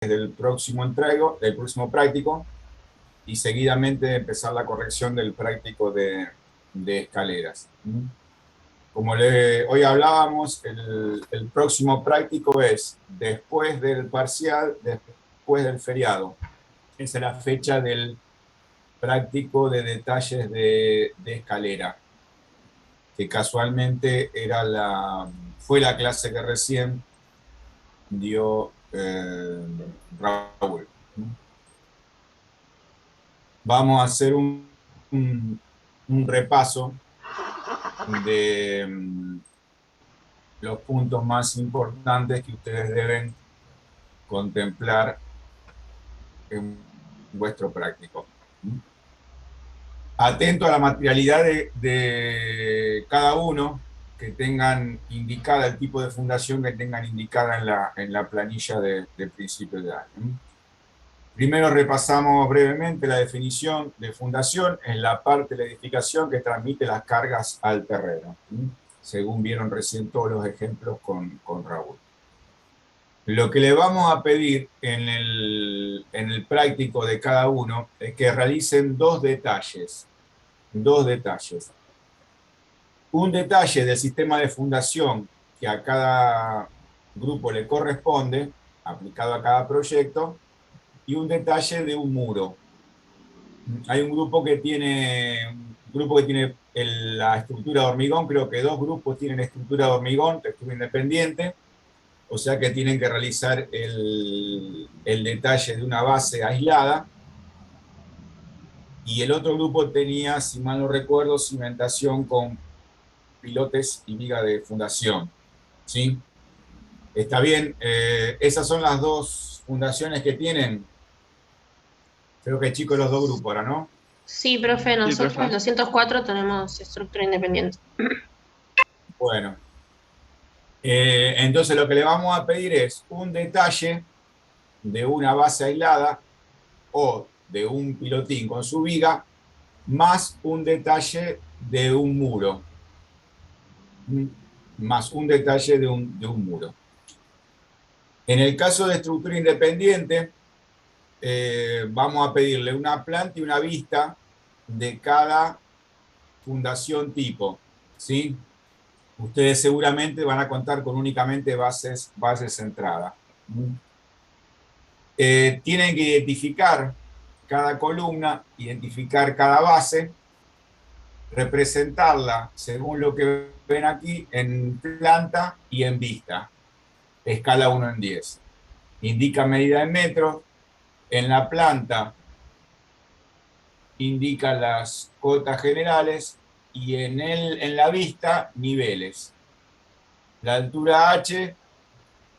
del próximo práctico, y seguidamente empezar la corrección del práctico de escaleras. Como hoy hablábamos, el próximo práctico es después del parcial, después del feriado. Esa es la fecha del práctico de detalles de escalera, que casualmente fue la clase que recién dio Raúl. Vamos a hacer un repaso de los puntos más importantes que ustedes deben contemplar en vuestro práctico. Atento a la materialidad de cada uno, que tengan indicada el tipo de fundación que tengan indicada en la planilla de principio de año. Primero repasamos brevemente la definición de fundación en la parte de la edificación que transmite las cargas al terreno, según vieron recién todos los ejemplos con Raúl. Lo que le vamos a pedir en el práctico de cada uno es que realicen dos detalles. Un detalle del sistema de fundación que a cada grupo le corresponde, aplicado a cada proyecto, y un detalle de un muro. Hay un grupo que tiene la estructura de hormigón, creo que dos grupos tienen estructura de hormigón, textura independiente, o sea que tienen que realizar el detalle de una base aislada, y el otro grupo tenía, si mal no recuerdo, cimentación con pilotes y viga de fundación. ¿Sí? Está bien, esas son las dos fundaciones que tienen. Creo que chicos los dos grupos ahora, ¿no? Sí, profe, Sí, nosotros en profe. 204 tenemos estructura independiente. Bueno, entonces lo que le vamos a pedir es un detalle de una base aislada o de un pilotín con su viga, más un detalle de un muro. Más un detalle de un muro. En el caso de estructura independiente, vamos a pedirle una planta y una vista de cada fundación tipo, ¿sí? Ustedes seguramente van a contar con únicamente bases centradas. Tienen que identificar cada columna, identificar cada base, representarla, según lo que ven aquí, en planta y en vista, escala 1 en 10. Indica medida en metros. En la planta indica las cotas generales y en la vista niveles. La altura H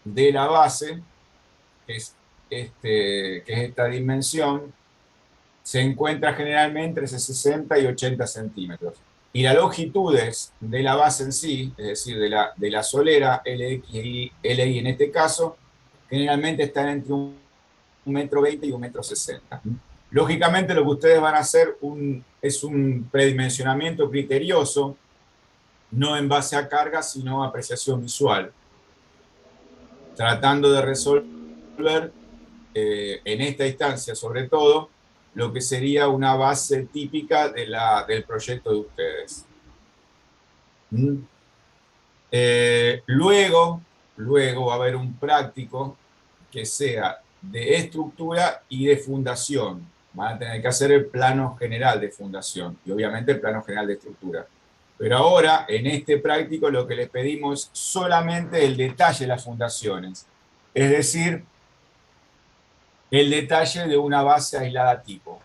de la base, que es esta dimensión, se encuentra generalmente entre 60 y 80 centímetros. Y las longitudes de la base en sí, es decir, de la solera, LX y LI en este caso, generalmente están entre 1,20 m y 1,60 m. Lógicamente lo que ustedes van a hacer es un predimensionamiento criterioso, no en base a carga, sino a apreciación visual, tratando de resolver en esta instancia, sobre todo, lo que sería una base típica del proyecto de ustedes. Luego va a haber un práctico que sea de estructura y de fundación. Van a tener que hacer el plano general de fundación y obviamente el plano general de estructura. Pero ahora, en este práctico, lo que les pedimos es solamente el detalle de las fundaciones. Es decir, el detalle de una base aislada tipo.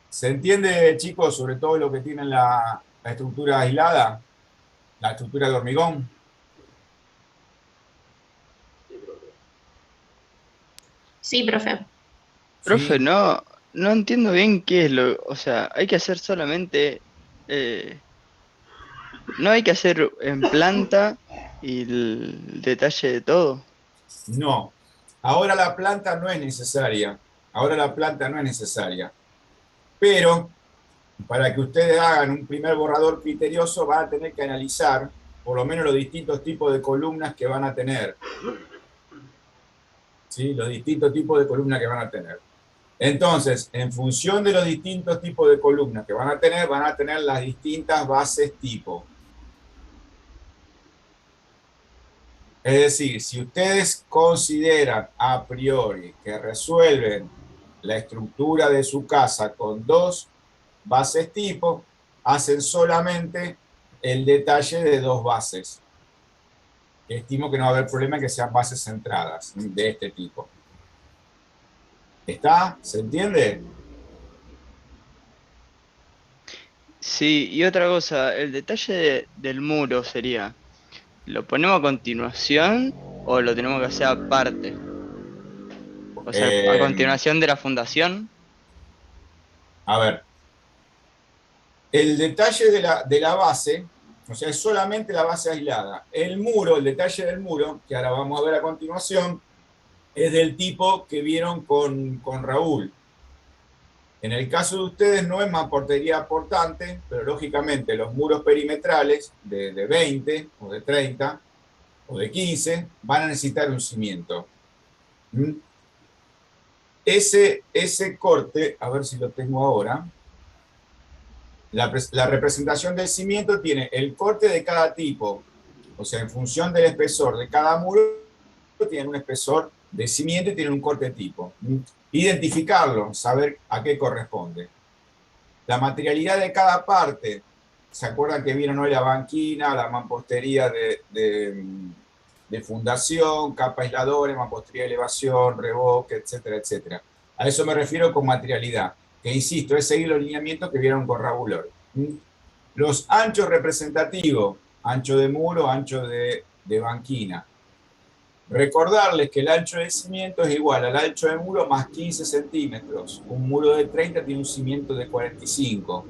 ¿Se entiende, chicos, sobre todo lo que tiene la estructura aislada? La estructura de hormigón. Sí, profe. Profe, ¿Sí? no entiendo bien qué es o sea, hay que hacer solamente, no hay que hacer en planta y el detalle de todo. No. Ahora la planta no es necesaria. Ahora la planta no es necesaria. Pero para que ustedes hagan un primer borrador criterioso, van a tener que analizar por lo menos los distintos tipos de columnas que van a tener. ¿sí? Los distintos tipos de columna que van a tener. Entonces, en función de los distintos tipos de columnas que van a tener las distintas bases tipo. Es decir, si ustedes consideran a priori que resuelven la estructura de su casa con 2 bases tipo, hacen solamente el detalle de 2 bases. Estimo que no va a haber problema en que sean bases centradas de este tipo. ¿Está? ¿Se entiende? Sí, y otra cosa, el detalle del muro sería, ¿lo ponemos a continuación o lo tenemos que hacer aparte? O sea, a Eh, continuación de la fundación. a ver, el detalle de la base, o sea, es solamente la base aislada. El muro, el detalle del muro, que ahora vamos a ver a continuación, es del tipo que vieron con Raúl. En el caso de ustedes no es mampostería portante, pero lógicamente los muros perimetrales de 20 o de 30 o de 15 van a necesitar un cimiento. ¿Mm? Ese corte, a ver si lo tengo ahora, la representación del cimiento tiene el corte de cada tipo, o sea, en función del espesor de cada muro, tienen un espesor de cimiento y tienen un corte tipo. Identificarlo, saber a qué corresponde. La materialidad de cada parte, ¿se acuerdan que vieron hoy la banquina, la mampostería de fundación, capa aisladora, mampostería de elevación, revoque, etcétera, etcétera? A eso me refiero con materialidad, que insisto, es seguir los lineamientos que vieron con Raúl hoy. Los anchos representativos, ancho de muro, ancho de banquina. Recordarles que el ancho de cimiento es igual al ancho de muro más 15 centímetros. Un muro de 30 tiene un cimiento de 45.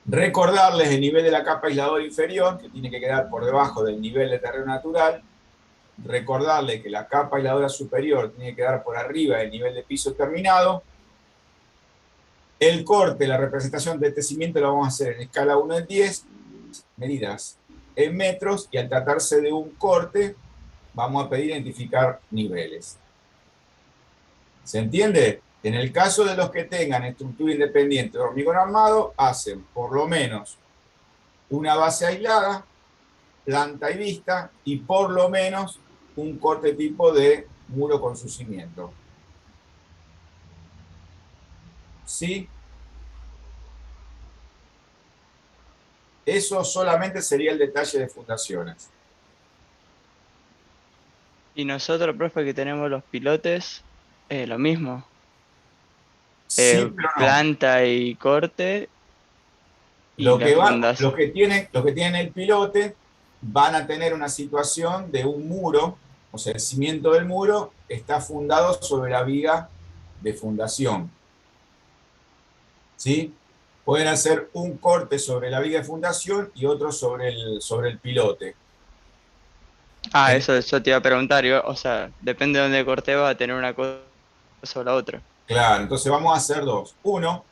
Recordarles el nivel de la capa aisladora inferior, que tiene que quedar por debajo del nivel de terreno natural. Recordarles que la capa aisladora superior tiene que quedar por arriba del nivel de piso terminado. El corte, la representación de este cimiento lo vamos a hacer en escala 1 en 10, medidas en metros, y al tratarse de un corte, vamos a pedir identificar niveles. ¿Se entiende? En el caso de los que tengan estructura independiente de hormigón armado, hacen por lo menos una base aislada, planta y vista, y por lo menos un corte tipo de muro con su cimiento. ¿Sí? Eso solamente sería el detalle de fundaciones. Y nosotros, profe, que tenemos los pilotes, lo mismo. Sí, pero no. Planta y corte y Lo la que fundación. los que tienen el pilote van a tener una situación de un muro, o sea, el cimiento del muro está fundado sobre la viga de fundación. ¿Sí? Pueden hacer un corte sobre la viga de fundación y otro sobre el pilote. Ah, eso te iba a preguntar, o sea, depende de dónde corte va a tener una cosa o la otra. Claro, entonces vamos a hacer dos. Uno,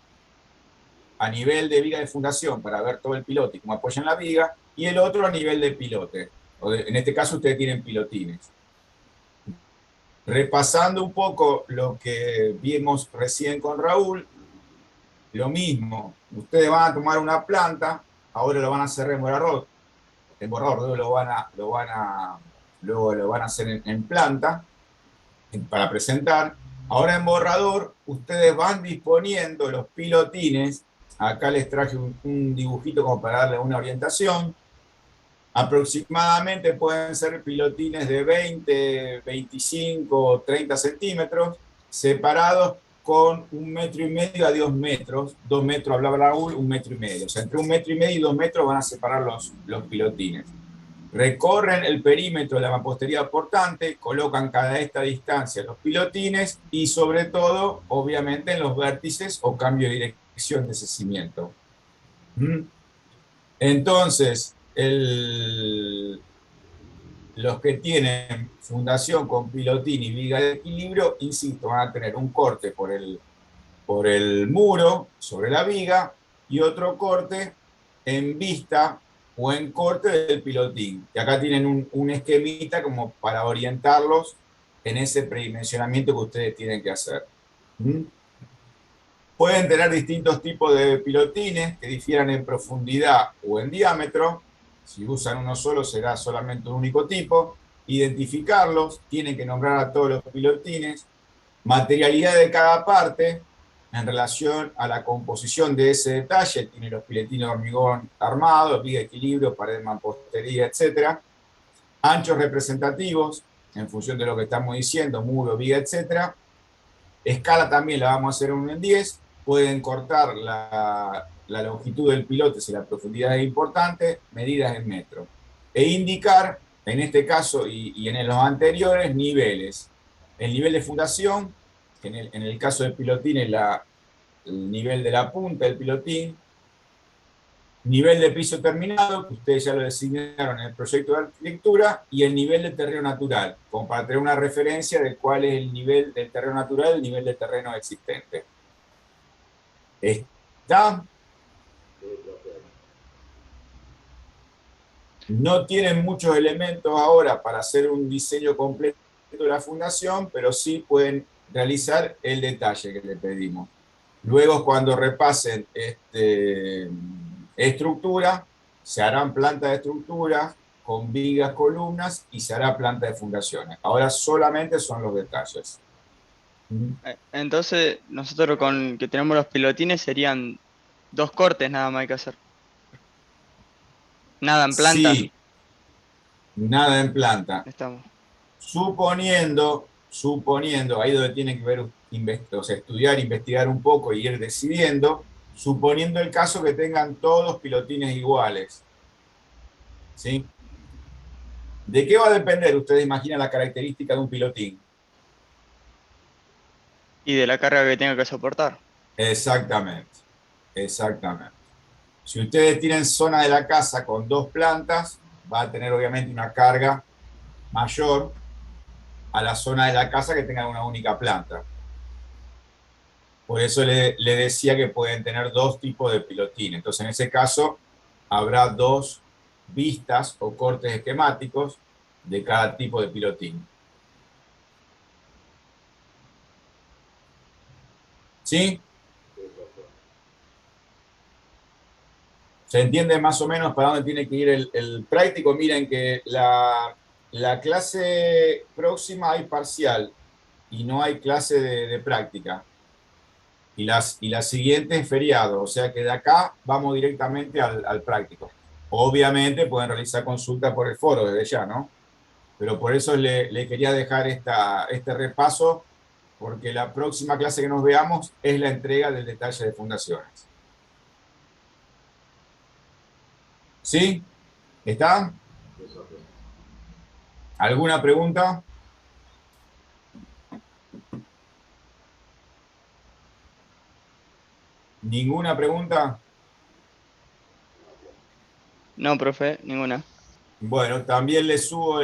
a nivel de viga de fundación para ver todo el pilote y cómo apoyan la viga, y el otro a nivel de pilote. En este caso ustedes tienen pilotines. Repasando un poco lo que vimos recién con Raúl, lo mismo, ustedes van a tomar una planta, ahora lo van a hacer en borrador, luego luego lo van a hacer en planta para presentar. Ahora en borrador, ustedes van disponiendo los pilotines. Acá les traje un dibujito como para darle una orientación. Aproximadamente pueden ser pilotines de 20, 25, 30 centímetros, separados con 1,5 metros a 2 metros. 2 metros, hablaba Raúl, 1,5 metros. O sea, entre 1,5 metros y 2 metros van a separar los pilotines. Recorren el perímetro de la mampostería portante, colocan cada esta distancia los pilotines y sobre todo, obviamente, en los vértices o cambio de dirección de ese cimiento. Entonces, los que tienen fundación con pilotín y viga de equilibrio, insisto, van a tener un corte por el muro sobre la viga y otro corte en vista o en corte del pilotín. Y acá tienen un esquemita como para orientarlos en ese predimensionamiento que ustedes tienen que hacer. ¿Mm? Pueden tener distintos tipos de pilotines que difieran en profundidad o en diámetro. Si usan uno solo, será solamente un único tipo. Identificarlos, tienen que nombrar a todos los pilotines. Materialidad de cada parte en relación a la composición de ese detalle. Tiene los pilotines de hormigón armado, viga de equilibrio, pared de mampostería, etc. Anchos representativos, en función de lo que estamos diciendo, muro, viga, etc. Escala también la vamos a hacer 1 en 10. Pueden cortar la longitud del pilote si la profundidad es importante, medidas en metro. E indicar, en este caso y en los anteriores, niveles. El nivel de fundación, que en el caso del pilotín es el nivel de la punta del pilotín. Nivel de piso terminado, que ustedes ya lo designaron en el proyecto de arquitectura, y el nivel de terreno natural, como para tener una referencia de cuál es el nivel del terreno natural y el nivel de terreno existente. ¿Está? No tienen muchos elementos ahora para hacer un diseño completo de la fundación, pero sí pueden realizar el detalle que le pedimos. Luego, cuando repasen estructura, se harán planta de estructura con vigas, columnas y se hará planta de fundaciones. Ahora solamente son los detalles. Entonces, nosotros con que tenemos los pilotines serían 2 cortes nada más hay que hacer. Nada en planta. Sí, nada en planta. Estamos. Suponiendo, ahí donde tienen que ver, o sea, estudiar, investigar un poco y ir decidiendo, suponiendo el caso que tengan todos pilotines iguales. ¿Sí? ¿De qué va a depender? Ustedes imaginan la característica de un pilotín. Y de la carga que tenga que soportar. Exactamente, exactamente. Si ustedes tienen zona de la casa con 2 plantas, va a tener obviamente una carga mayor a la zona de la casa que tenga una única planta. Por eso le decía que pueden tener 2 tipos de pilotín. Entonces, en ese caso, habrá 2 vistas o cortes esquemáticos de cada tipo de pilotín. ¿Sí? ¿Se entiende más o menos para dónde tiene que ir el práctico? Miren que la clase próxima hay parcial y no hay clase de práctica. Y la siguiente es feriado, o sea que de acá vamos directamente al práctico. Obviamente pueden realizar consulta por el foro desde ya, ¿no? Pero por eso le quería dejar este repaso, porque la próxima clase que nos veamos es la entrega del detalle de fundaciones. ¿Sí? ¿Está? ¿Alguna pregunta? ¿Ninguna pregunta? No, profe, ninguna. Bueno, también le subo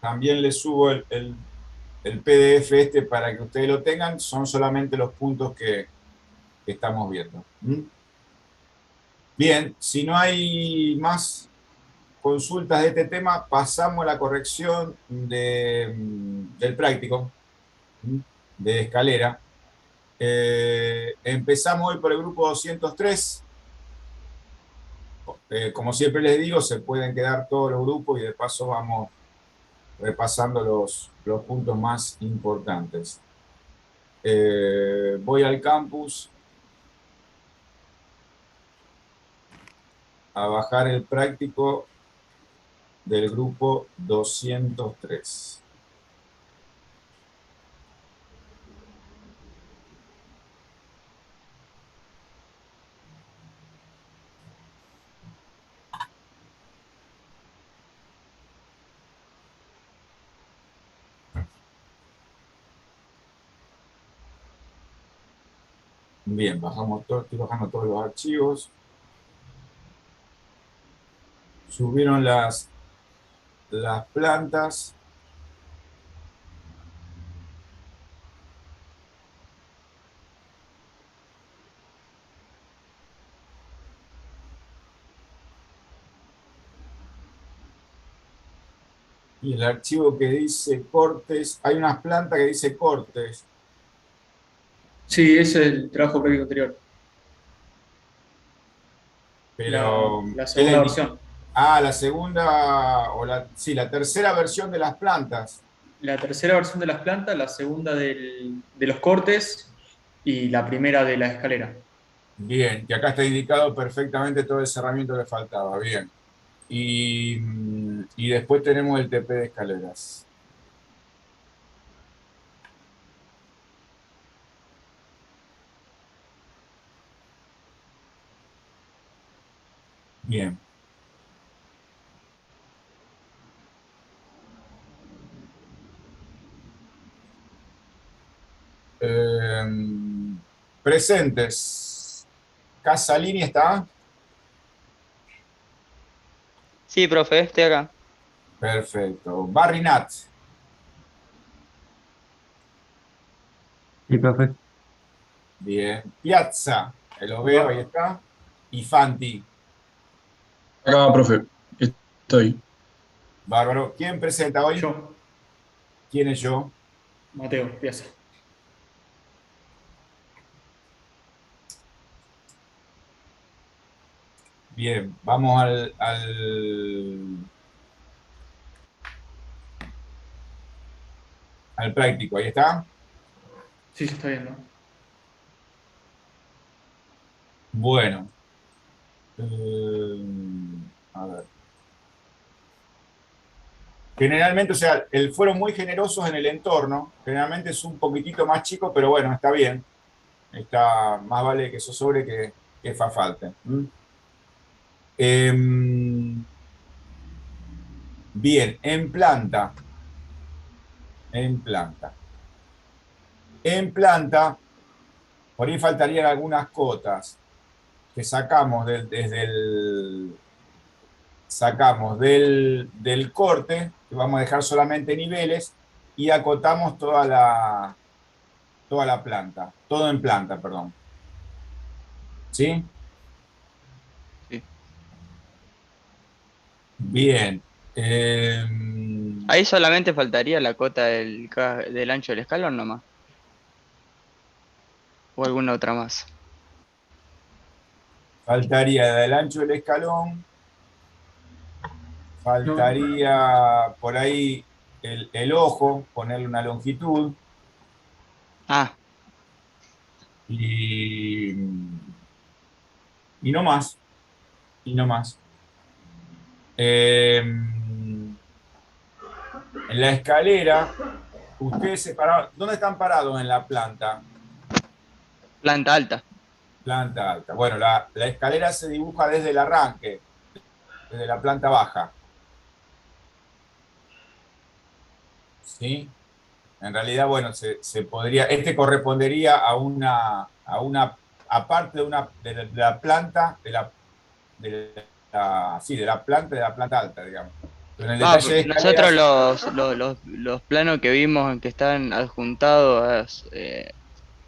también le subo el PDF este para que ustedes lo tengan. Son solamente los puntos que estamos viendo. ¿Mm? Bien, si no hay más consultas de este tema, pasamos a la corrección del práctico, de escalera. Empezamos hoy por el grupo 203. Como siempre les digo, se pueden quedar todos los grupos y de paso vamos repasando los puntos más importantes. Voy al campus a bajar el práctico del grupo 203. Bien, estoy bajando todos los archivos. Subieron las plantas. Y el archivo que dice cortes, hay unas plantas que dice cortes. Sí, ese es el trabajo práctico anterior. Pero, La ¿qué segunda le di? versión. Ah, la segunda, sí, la tercera versión de las plantas. La tercera versión de las plantas, la segunda de los cortes y la primera de la escalera. Bien, que acá está indicado perfectamente todo el cerramiento que faltaba. Bien. Y después tenemos el TP de escaleras. Bien. Presentes. Casalini está. Sí, profe, estoy acá. Perfecto. Barrinat. Sí, profe. Bien. Piazza. Lo veo, ahí Acá, está. Y Fanti. Acá, profe, estoy. Bárbaro. ¿Quién presenta hoy? yo, ¿Quién es yo? Mateo, Piazza. Bien. Vamos al práctico. Ahí está. Sí, se está viendo. Bueno. A ver. Generalmente, o sea, fueron muy generosos en el entorno. Generalmente es un poquitito más chico, pero bueno, está bien. Está más vale que eso sobre que fa falte. ¿Mm? Em, bien, en planta. En planta. En planta, por ahí faltarían algunas cotas que sacamos del corte, que vamos a dejar solamente niveles, y acotamos toda la planta. Todo en planta, perdón. ¿Sí? Sí. Bien. Ahí solamente faltaría la cota del ancho del escalón nomás. O alguna otra más. Faltaría del ancho del escalón, No, faltaría por ahí el ojo, ponerle una longitud Ah, y, y no más, y no más. En la escalera, ustedes separaron, ¿dónde están parados en la planta? planta alta. Planta alta. Bueno, la escalera se dibuja desde el arranque, desde la planta baja, ¿sí? En realidad, bueno, se podría, este correspondería aparte de la planta, sí, de la planta de la planta alta, digamos. Pero en el Ah, detalle de nosotros escaleras, los planos que vimos en que están adjuntados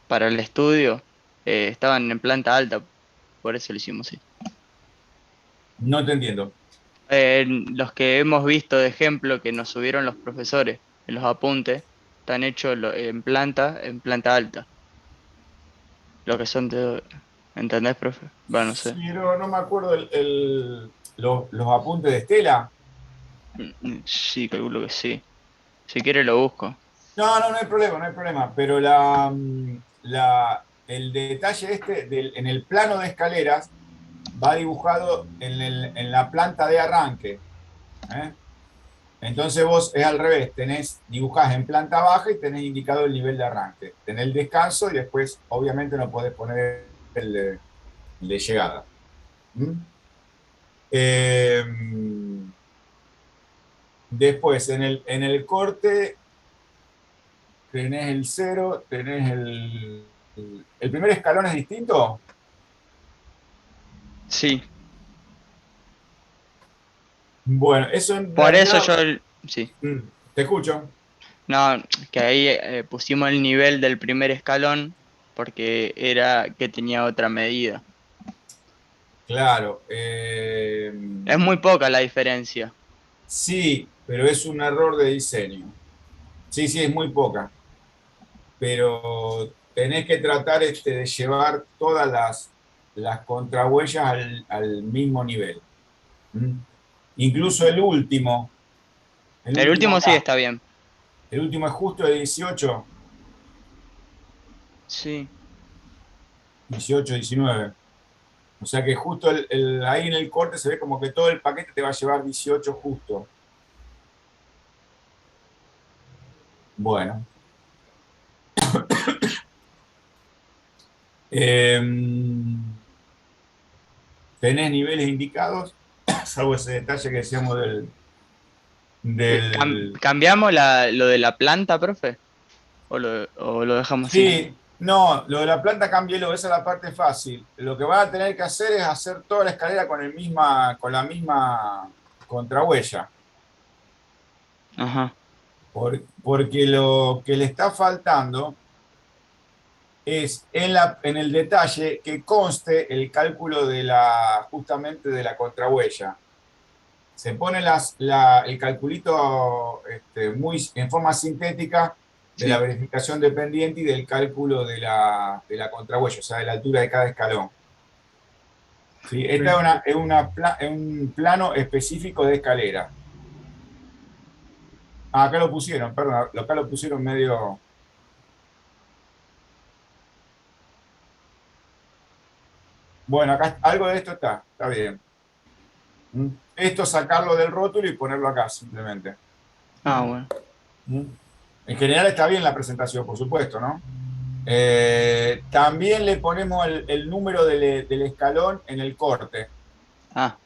para el estudio estaban en planta alta, por eso lo hicimos así. no te entiendo. Los que hemos visto de ejemplo que nos subieron los profesores en los apuntes, están hechos en planta alta. Lo que son de, ¿entendés, profe? Bueno, no sé. Sí, no me acuerdo los apuntes de Estela. Sí, calculo que sí. Si quiere lo busco. No hay problema, no hay problema. Pero el detalle en el plano de escaleras va dibujado en la planta de arranque. ¿Eh? Entonces vos es al revés, dibujás en planta baja y tenés indicado el nivel de arranque. Tenés el descanso y después obviamente no podés poner el de llegada. ¿Mm? Eh, Después en el corte tenés el cero, tenés el primer escalón es distinto. Sí, Bueno, eso en por eso realidad, yo, sí. mm, te escucho. No, que ahí pusimos el nivel del primer escalón porque era que tenía otra medida. Claro. Es muy poca la diferencia. Sí, pero es un error de diseño. Sí, sí, es muy poca. Pero tenés que tratar de llevar todas las contrahuellas al mismo nivel. ¿Mm? Incluso el El último último sí acá, está bien. el último es justo de 18, Sí. 18, 19. O sea que justo ahí en el corte se ve como que todo el paquete te va a llevar 18 justo. Bueno. ¿Tenés niveles indicados? Salvo ese detalle que decíamos del... ¿Cambiamos lo de la planta, profe? ¿O lo dejamos así? Sí, no, lo de la planta cámbielo, esa es la parte fácil. Lo que van a tener que hacer es hacer toda la escalera con la misma contrahuella. Ajá. Porque lo que le está faltando es en el detalle que conste el cálculo justamente de la contrahuella. Se pone el calculito en forma sintética de la Sí. verificación de pendiente y del cálculo de la contrahuella, o sea, de la altura de cada escalón. ¿Sí? Esta es un plano específico de escalera. Ah, acá lo pusieron, perdón, acá lo pusieron medio... Bueno, acá algo de esto está bien. ¿Mm? Esto sacarlo del rótulo y ponerlo acá simplemente. Ah, bueno. ¿Mm? En general está bien la presentación, por supuesto, ¿no? También le ponemos el número del escalón en el corte, Ah,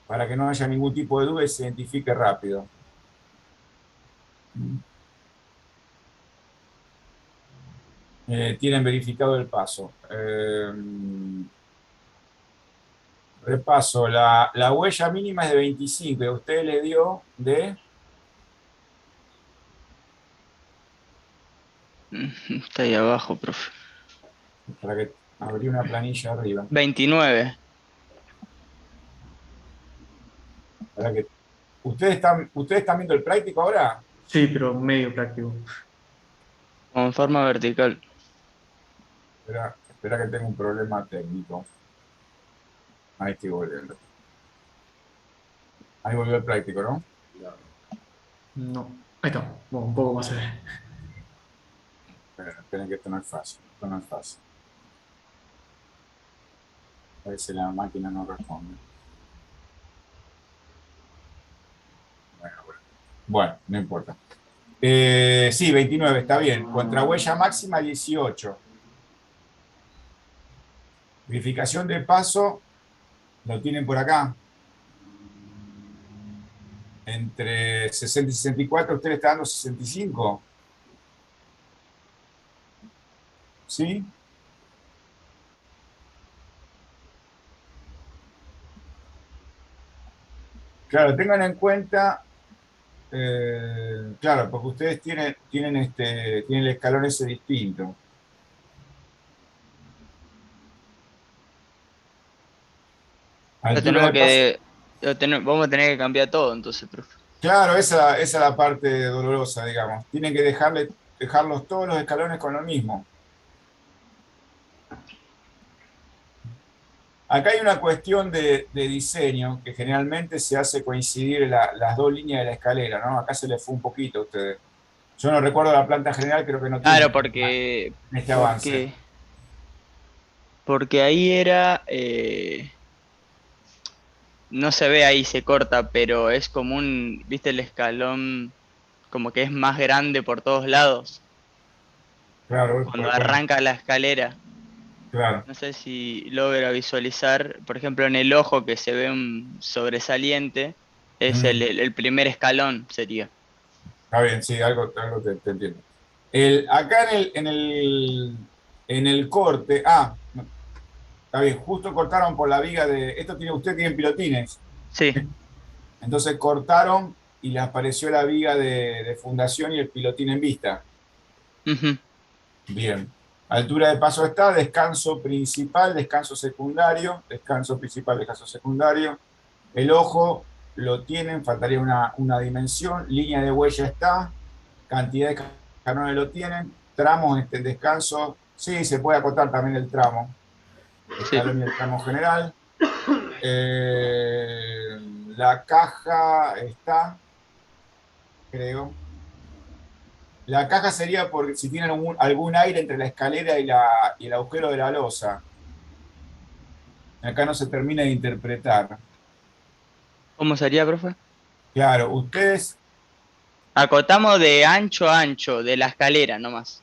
para que no haya ningún tipo de duda y se identifique rápido. Tienen verificado el paso. Repaso, la huella mínima es de 25 y a usted le dio de... está ahí abajo, profe. Para que abrí una planilla arriba. 29. Para que, ¿ustedes están viendo el práctico ahora? Sí, pero medio práctico. Con forma vertical. Espera que tengo un problema técnico. Ahí estoy volviendo. Ahí volvió el práctico, ¿no? No. Ahí está. Bueno, un poco más se ve. Esperen que esto no es fácil. Esto no es fácil. A veces la máquina no responde. Bueno, no importa. Sí, 29, está bien. Contrahuella máxima 18. Verificación de paso, lo tienen por acá. Entre 60 y 64, usted le está dando 65. ¿Sí? Claro, tengan en cuenta, claro, porque ustedes tienen el escalón ese distinto. Lo Altura tenemos de paso. que. Vamos a tener que cambiar todo, entonces, profe. Claro, esa es la parte dolorosa, digamos. Tienen que dejarlos todos los escalones con lo mismo. Acá hay una cuestión de diseño que generalmente se hace coincidir las dos líneas de la escalera, ¿no? Acá se le fue un poquito a ustedes. Yo no recuerdo la planta general, creo que no tiene Claro, porque. en este avance. Porque. Porque ahí era. No se ve ahí, se corta, pero es como un. ¿Viste el escalón? Como que es más grande por todos lados. Claro, Cuando arranca la escalera. claro. No sé si logra visualizar, por ejemplo, en el ojo que se ve un sobresaliente, es Mm, el primer escalón, sería. está bien, sí, algo te entiendo. Acá en el corte, no, está bien, justo cortaron por la viga usted tiene pilotines. Sí. Entonces cortaron y le apareció la viga de fundación y el pilotín en vista. Ujú. Bien. Altura de paso está, descanso principal, descanso secundario, descanso principal, descanso secundario. El ojo lo tienen, faltaría una dimensión, línea de huella está, cantidad de escalones lo tienen, tramos en descanso, sí, se puede acotar también el tramo, Sí. escalón y el tramo general. La caja está, creo. La caja sería porque si tienen algún aire entre la escalera y el agujero de la losa. Acá no se termina de interpretar. ¿Cómo sería, profe? Claro, ustedes, Acotamos de ancho a ancho, de la escalera nomás.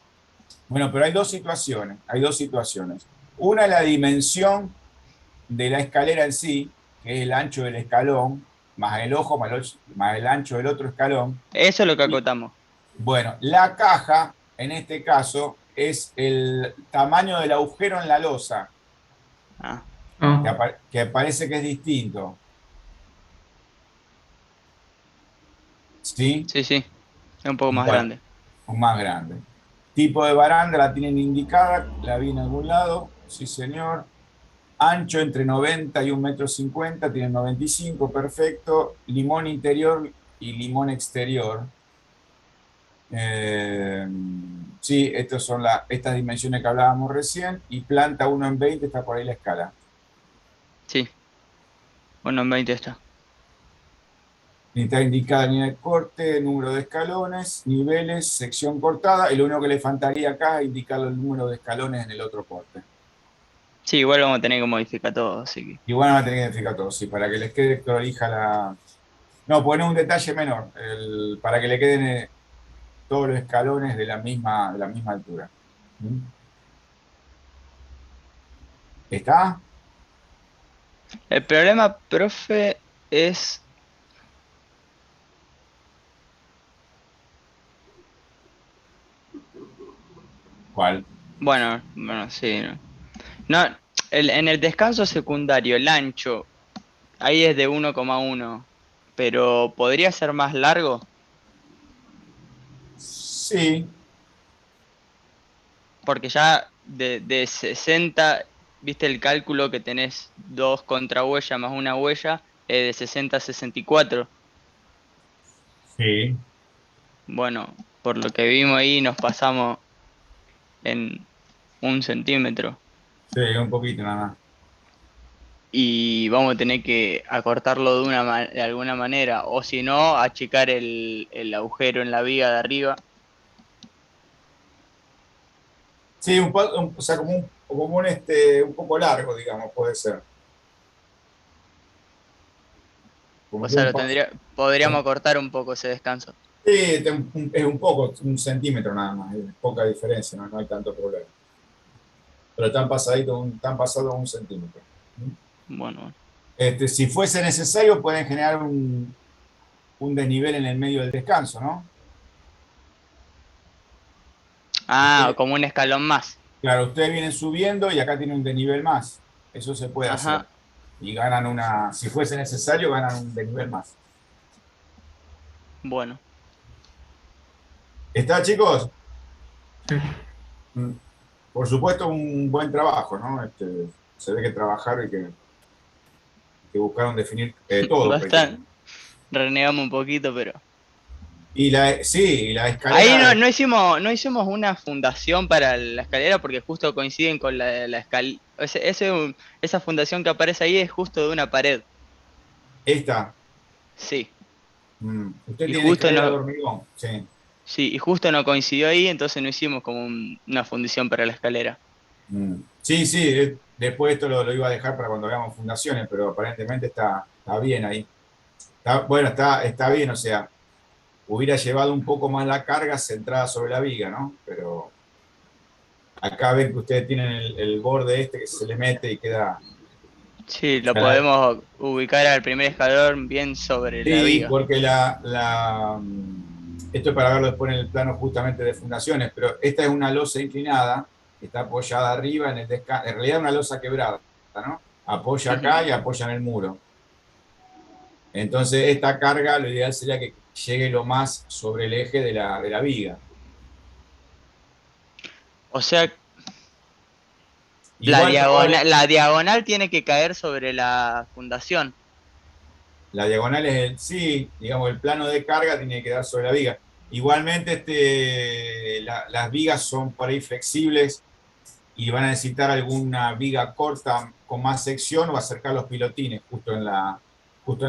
bueno, pero hay dos situaciones, hay dos situaciones. Una es la dimensión de la escalera en sí, que es el ancho del escalón, más el ojo, más el ancho del otro escalón. Eso es lo que Y, acotamos. bueno, la caja, en este caso, es el tamaño del agujero en la losa, Ah, Ah, que parece que es distinto. ¿Sí? sí, sí. Es un poco más Bueno, grande. o más grande. Tipo de baranda la tienen indicada, la vi en algún lado, sí señor. Ancho entre 90 y 1,50 m, tienen 95, perfecto. Limón interior y limón exterior. Eh, sí, estas dimensiones que hablábamos recién. Y planta 1 en 20, está por ahí la escala. Sí. Bueno, en 20 está. Está indicada línea de corte, número de escalones, niveles, sección cortada. Y lo único que le faltaría acá es indicar el número de escalones en el otro corte. Sí, igual vamos a tener que modificar todo, así que. Igual van a tener que identificar todo, sí, para que les quede prolija la. No, poner un detalle menor, para que le queden todos los escalones de la misma altura. ¿Mm? ¿Está? El problema, profe, es. ¿Cuál? Bueno, sí. No, en el descanso secundario, el ancho, ahí es de 1,1, pero ¿podría ser más largo? Sí, Porque ya de 60, viste el cálculo que tenés dos contrahuellas más una huella, de 60 a 64. sí, Bueno, por lo que vimos ahí nos pasamos en 1 centímetro. sí, un poquito nada más. Y vamos a tener que acortarlo de alguna manera, o si no, achicar el agujero en la viga de arriba. Sí, o sea, un poco largo, digamos, puede ser. O Como que sea, un. podríamos acortar un poco ese descanso. Sí, es un poco, 1 centímetro nada más, es poca diferencia, no hay tanto problema. Pero están pasados 1 centímetro. Bueno. Si fuese necesario, pueden generar un desnivel en el medio del descanso, ¿no? Ah, Usted, como un escalón más. claro, ustedes vienen subiendo y acá tienen un desnivel más. Eso se puede hacer. Ajá. Y si fuese necesario, ganan un desnivel más. Bueno. ¿Está, chicos? sí. Mm, Por supuesto, un buen trabajo, ¿no? Se ve que trabajaron y que buscaron definir todo Bastante. prácticamente. Renegamos un poquito, pero. Sí, la Ahí escalera. no hicimos una fundación para la escalera porque justo coinciden con la escalera. Esa fundación que aparece ahí es justo de una pared. Esta. Sí. Usted Y tiene justo escalera de no, hormigón, sí. sí, y justo no coincidió ahí, entonces no hicimos como una fundición para la escalera. Sí, sí, después esto lo iba a dejar para cuando hagamos fundaciones, pero aparentemente está bien ahí. Bueno, está bien, o sea, hubiera llevado un poco más la carga centrada sobre la viga, ¿no? Pero acá ven que ustedes tienen el borde que se le mete y queda. Sí, lo podemos ubicar al primer escalón bien sobre la Sí, viga. porque esto es para verlo después en el plano justamente de fundaciones, pero esta es una losa inclinada, que está apoyada arriba en el descanso, en realidad una losa quebrada, ¿no? Apoya Ujú. acá y apoya en el muro. Entonces, esta carga, lo ideal sería que llegue lo más sobre el eje de la viga. O sea, Igual, la diagonal tiene que caer sobre la fundación. La diagonal es sí, digamos, el plano de carga tiene que dar sobre la viga. Igualmente, las vigas son por ahí flexibles y van a necesitar alguna viga corta con más sección o acercar los pilotines justo en la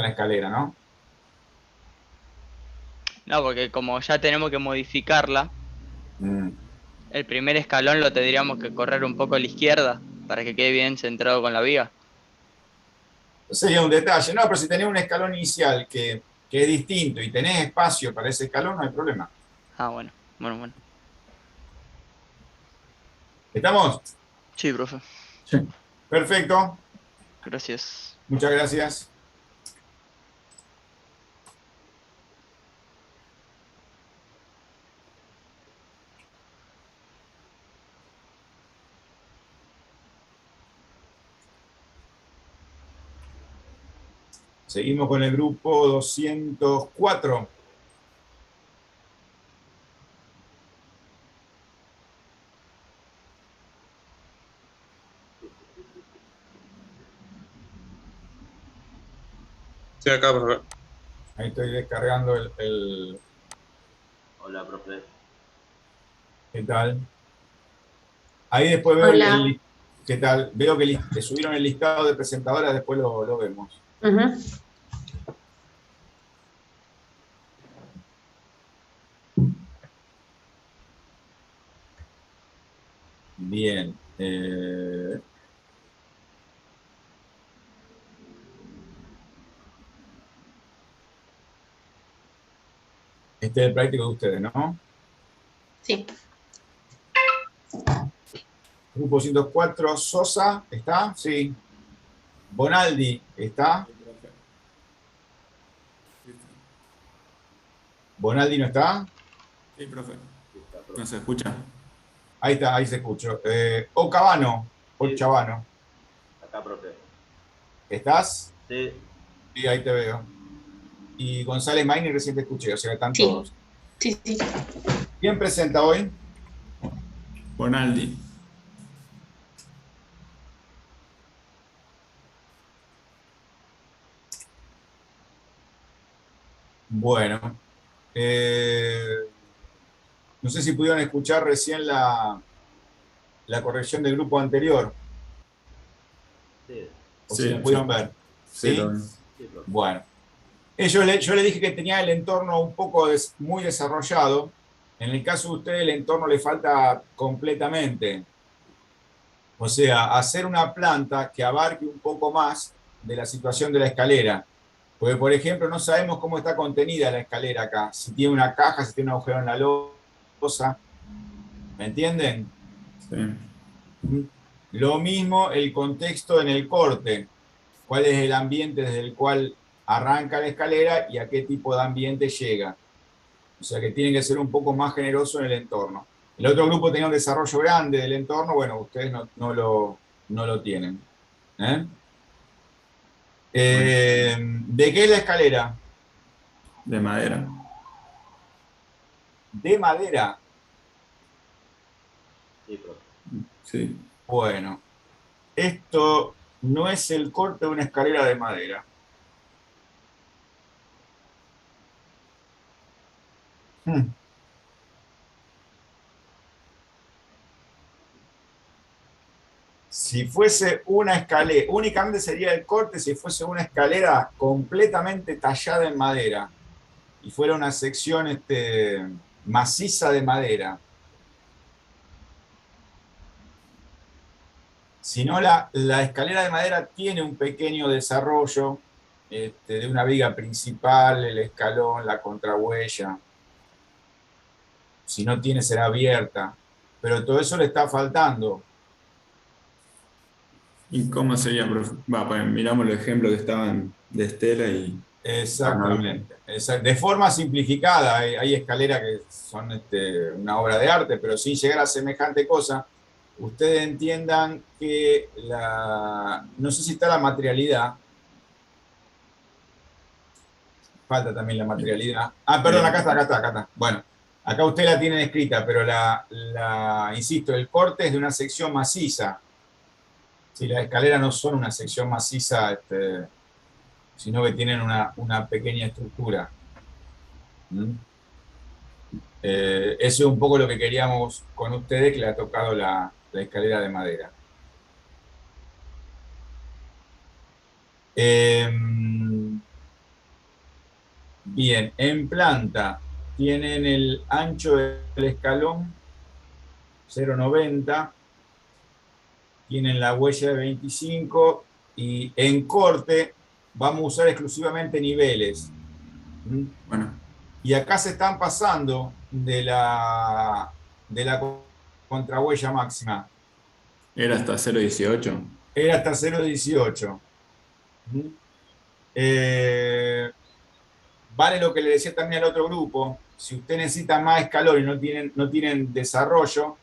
escalera, ¿no? No, porque como ya tenemos que modificarla, Mm. el primer escalón lo tendríamos que correr un poco a la izquierda para que quede bien centrado con la viga. Sería un detalle. No, pero si tenés un escalón inicial que es distinto y tenés espacio para ese escalón, no hay problema. Ah, bueno, bueno. ¿Estamos? Sí, profe, Sí. Perfecto. gracias. Muchas gracias. Seguimos con el grupo 204. Sí, acá, profe. Ahí estoy descargando Hola, profe. ¿Qué tal? Ahí después veo Hola. ¿qué tal? Veo que te subieron el listado de presentadoras, después lo vemos. Ujú. Bien. Este es el práctico de ustedes, ¿no? Sí. Grupo 104, Sosa, ¿está? Sí. Bonaldi, ¿está? ¿Bonaldi no está? Sí, profe. Sí, está, profe. ¿No se escucha? Ahí está, ahí se escuchó. Ocavano, o Sí. Chavano, Acá, profe. ¿estás? Sí, Sí, ahí te veo. Y González Maini recién te escuché, o sea, están Sí. todos. Sí, sí. ¿Quién presenta hoy? Bonaldi. Bueno, no sé si pudieron escuchar recién la corrección del grupo anterior, sí, o si la Sí, pudieron ver. sí, lo ¿Sí? vi. sí, profe. Bueno. Yo le dije que tenía el entorno un poco muy desarrollado. En el caso de ustedes, el entorno le falta completamente. O sea, hacer una planta que abarque un poco más de la situación de la escalera. Porque, por ejemplo, no sabemos cómo está contenida la escalera acá. Si tiene una caja, si tiene un agujero en la losa. ¿Me entienden? Sí. Lo mismo el contexto en el corte. ¿Cuál es el ambiente desde el cual arranca la escalera y a qué tipo de ambiente llega? O sea que tienen que ser un poco más generosos en el entorno. El otro grupo tenía un desarrollo grande del entorno, bueno, ustedes no lo tienen. ¿Eh? Bueno, ¿De qué es la escalera? de madera. De madera. Sí, profe. Sí. Bueno, esto no es el corte de una escalera de madera. Hmm. Si fuese una escalera, únicamente sería el corte si fuese una escalera completamente tallada en madera y fuera una sección maciza de madera. Si no, la escalera de madera tiene un pequeño desarrollo de una viga principal, el escalón, la contrahuella. Si no tiene, será abierta. Pero todo eso le está faltando. ¿Y cómo sería, profe? Va, pues miramos los ejemplos que estaban de Estela y no había. Exactamente. De forma simplificada, hay escaleras que son una obra de arte, pero sin llegar a semejante cosa, ustedes entiendan que no sé si está la materialidad, falta también la materialidad. Ah, perdón, Eh, acá está. Bueno, acá usted la tienen escrita, pero insisto, el corte es de una sección maciza. Si las escaleras no son una sección maciza, sino que tienen una pequeña estructura. ¿Mm? Eso es un poco lo que queríamos con ustedes, que le ha tocado la escalera de madera. Bien, en planta tienen el ancho del escalón 0,90, tienen la huella de 25 y en corte vamos a usar exclusivamente niveles. ¿Mm? Bueno, Y acá se están pasando de la contrahuella máxima. era hasta 0,18. Era hasta 0,18. ¿Mm? Vale lo que le decía también al otro grupo. Si usted necesita más escalón y no tienen desarrollo,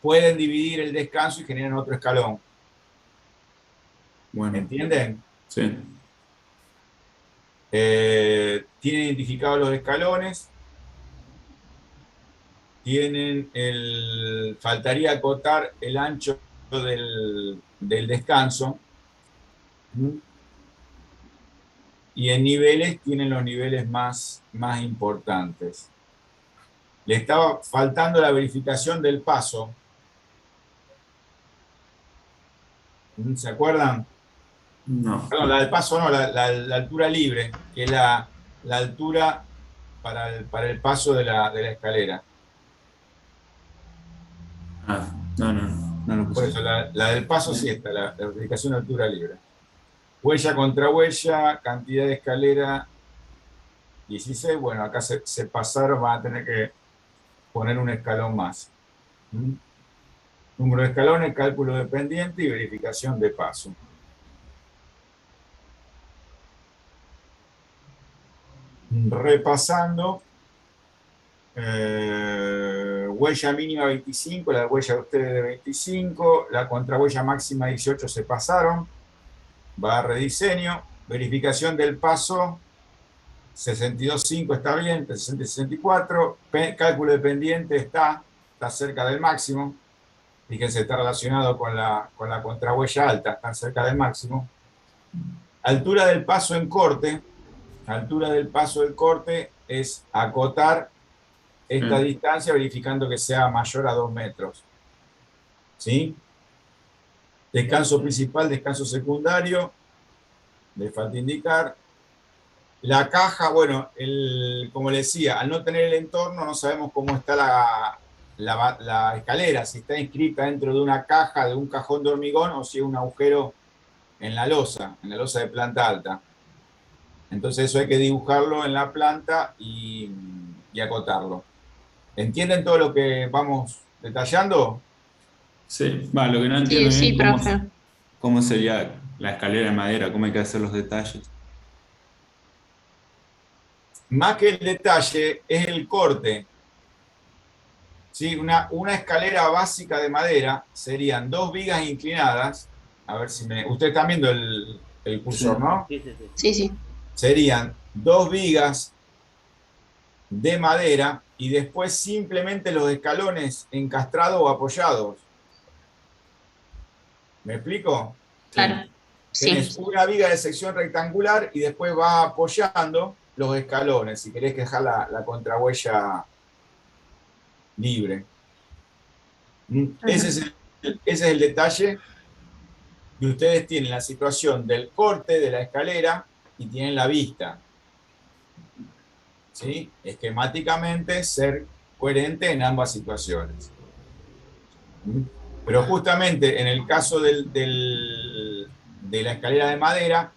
pueden dividir el descanso y generan otro escalón. Bueno, ¿Entienden? sí. Tienen identificados los escalones. Faltaría acotar el ancho del descanso. ¿Mm? Y en niveles tienen los niveles más importantes. Le estaba faltando la verificación del paso. ¿Se acuerdan? No. Perdón, la del paso no, la altura libre, que es la altura para el paso de la escalera. Ah, no lo Por puse. eso, la del paso sí está, la verificación de altura libre. Huella contra huella, cantidad de escalera 16. Bueno, acá se pasaron, van a tener que poner un escalón más. ¿Mm? Número de escalones, cálculo de pendiente y verificación de paso. Repasando, huella mínima 25, la huella de ustedes de 25, la contrahuella máxima 18 se pasaron, va a rediseño, verificación del paso 62.5 está bien, entre 60 y 64, cálculo de pendiente está cerca del máximo, fíjense, está relacionado con la contrahuella alta, está cerca del máximo. Altura del paso en corte, altura del paso del corte es acotar esta distancia verificando que sea mayor a 2 metros. ¿Sí? Descanso principal, descanso secundario, le falta indicar. La caja, bueno, como le decía, al no tener el entorno no sabemos cómo está la escalera, si está inscrita dentro de una caja, de un cajón de hormigón o si es un agujero en la losa de planta alta. Entonces eso hay que dibujarlo en la planta y acotarlo. ¿Entienden todo lo que vamos detallando? Sí, va, lo que no Sí, entiendo sí, bien profe. cómo sería la escalera de madera, cómo hay que hacer los detalles. Más que el detalle, es el corte. ¿Sí? Una escalera básica de madera serían 2 vigas inclinadas. A ver si me... Ustedes están viendo el cursor, Sí. ¿no? Sí, sí, sí. Sí, sí. Serían 2 vigas de madera y después simplemente los escalones encastrados o apoyados. ¿Me explico? Claro. Tenés Sí. una viga de sección rectangular y después vas apoyando los escalones si querés dejar la contrahuella libre. Ese Ujú. es el detalle. Y ustedes tienen la situación del corte de la escalera y tienen la vista. ¿Sí? Esquemáticamente ser coherente en ambas situaciones. Pero justamente en el caso de la escalera de madera,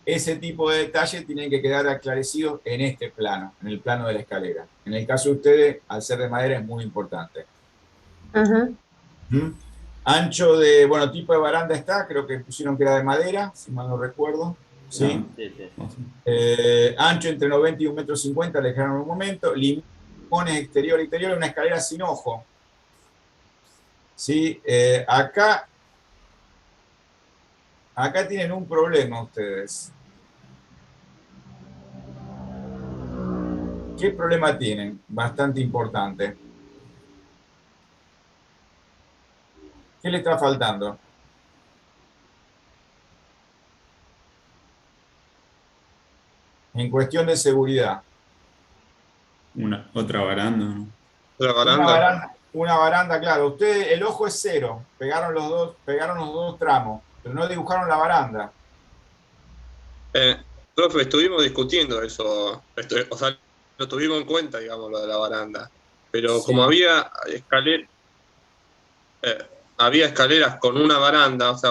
ese tipo de detalles tienen que quedar aclarecidos en este plano, en el plano de la escalera. En el caso de ustedes, al ser de madera, es muy importante. Ujú. ¿Mm? Ancho de, bueno, tipo de baranda está, creo que pusieron que era de madera, si mal no recuerdo. ¿Sí? Sí, sí. Ancho entre 90 y 1,50 m, le dejaron un momento. Limones exterior, una escalera sin ojo. ¿Sí? Acá tienen un problema ustedes. ¿Qué problema tienen? Bastante importante. ¿Qué le está faltando? En cuestión de seguridad. Otra baranda, ¿no? La baranda. Una baranda, claro. Ustedes, el ojo es 0. Pegaron los dos tramos, pero no dibujaron la baranda. Profe, estuvimos discutiendo eso, o sea, lo tuvimos en cuenta, digamos, lo de la baranda. Pero Sí. como había escaleras con una baranda, o sea,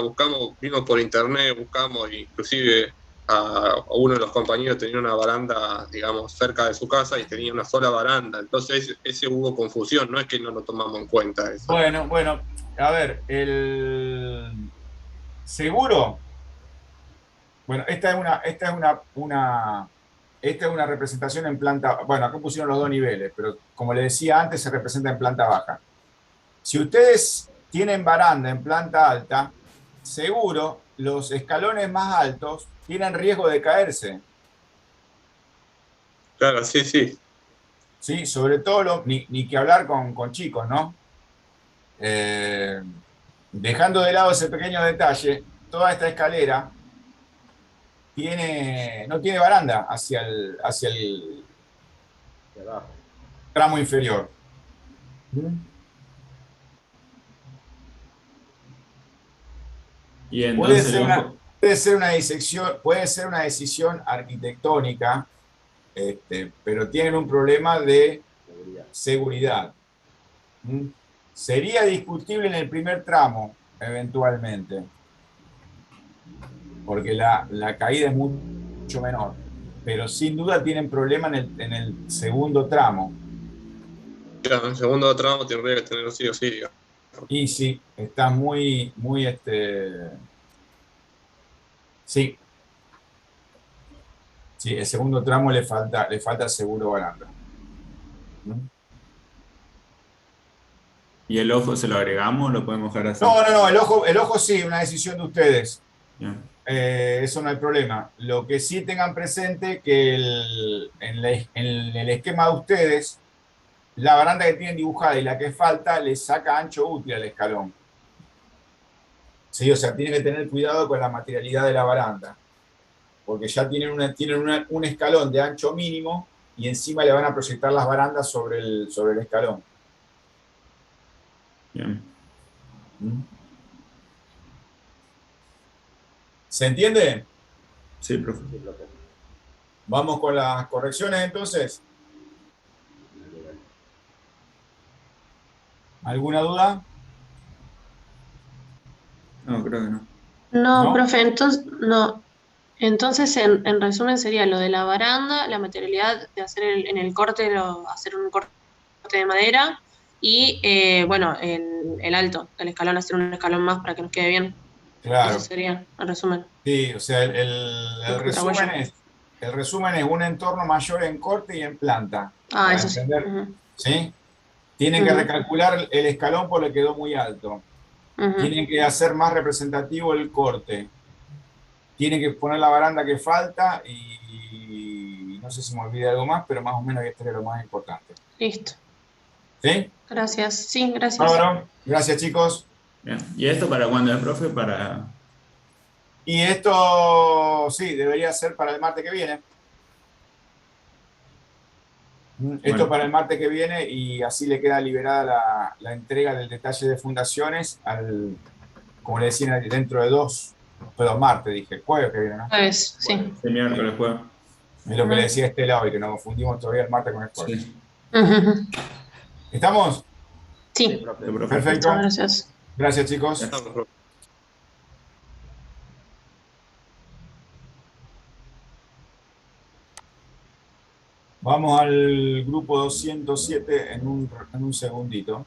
vimos por internet, buscamos, inclusive a uno de los compañeros tenía una baranda, digamos, cerca de su casa y tenía una sola baranda. Entonces, ese hubo confusión, no es que no lo tomamos en cuenta eso. Bueno, a ver, el seguro. Bueno, esta es una representación en planta. Bueno, acá pusieron los 2 niveles, pero como les decía antes, se representa en planta baja. Si ustedes tienen baranda en planta alta, seguro los escalones más altos tienen riesgo de caerse. Claro, sí, sí. ¿Sí? Sobre todo, ni que hablar con chicos, ¿no? Dejando de lado ese pequeño detalle, toda esta escalera no tiene baranda hacia el De abajo. tramo inferior. Y entonces el ojo, Puede ser una decisión arquitectónica, pero tienen un problema de seguridad. Sería discutible en el primer tramo, eventualmente, porque la caída es mucho menor, pero sin duda tienen problema en el segundo tramo. Claro, en el segundo tramo tendría que tener sí o sí, digamos. Y sí, está muy, sí. Sí, el segundo tramo le falta seguro baranda. ¿y el ojo se lo agregamos o lo podemos dejar así? No, el ojo sí, una decisión de ustedes. Bien. Eso no hay problema. Lo que sí tengan presente que en el esquema de ustedes, la baranda que tienen dibujada y la que falta le saca ancho útil al escalón. Sí, o sea, tienen que tener cuidado con la materialidad de la baranda, porque ya tienen un escalón de ancho mínimo y encima le van a proyectar las barandas sobre el escalón. Bien. ¿Se entiende? Sí, profe. Sí, profe. Vamos con las correcciones entonces. ¿Alguna duda? No, creo que no. No, ¿No? profe, entonces, no. Entonces, en resumen, sería lo de la baranda, la materialidad de hacer en el corte, hacer un corte de madera y, bueno, el alto, el escalón, hacer un escalón más para que nos quede bien. Claro. Eso sería, en resumen. Sí, o sea, el Los resumen contrahuellas. el resumen es un entorno mayor en corte y en planta. Ah, Para eso sí. entender, Ujú, ¿sí? Tienen que ujú, recalcular el escalón porque le quedó muy alto. ujú. Tienen que hacer más representativo el corte. Tienen que poner la baranda que falta y no sé si me olvidé algo más, pero más o menos esto era lo más importante. Listo. ¿Sí? Gracias. Sí, gracias. Bárbaro. Gracias, chicos. Bien. ¿Y esto para cuándo es, profe? Para... Y esto, sí, debería ser para el martes que viene. Esto Bueno. para el martes que viene y así le queda liberada la entrega del detalle de fundaciones como le decían, dentro de martes dije, jueves que viene, ¿no? Jueves, sí. El miércoles, jueves. Es lo que le decía Estela hoy, que nos confundimos todavía el martes con el jueves. Sí. Ujú. ¿Estamos? Sí, Sí. profe. Profe. Perfecto. Muchas gracias. Gracias, chicos. Ya. Estamos, profe. Vamos al grupo 207 en un segundito.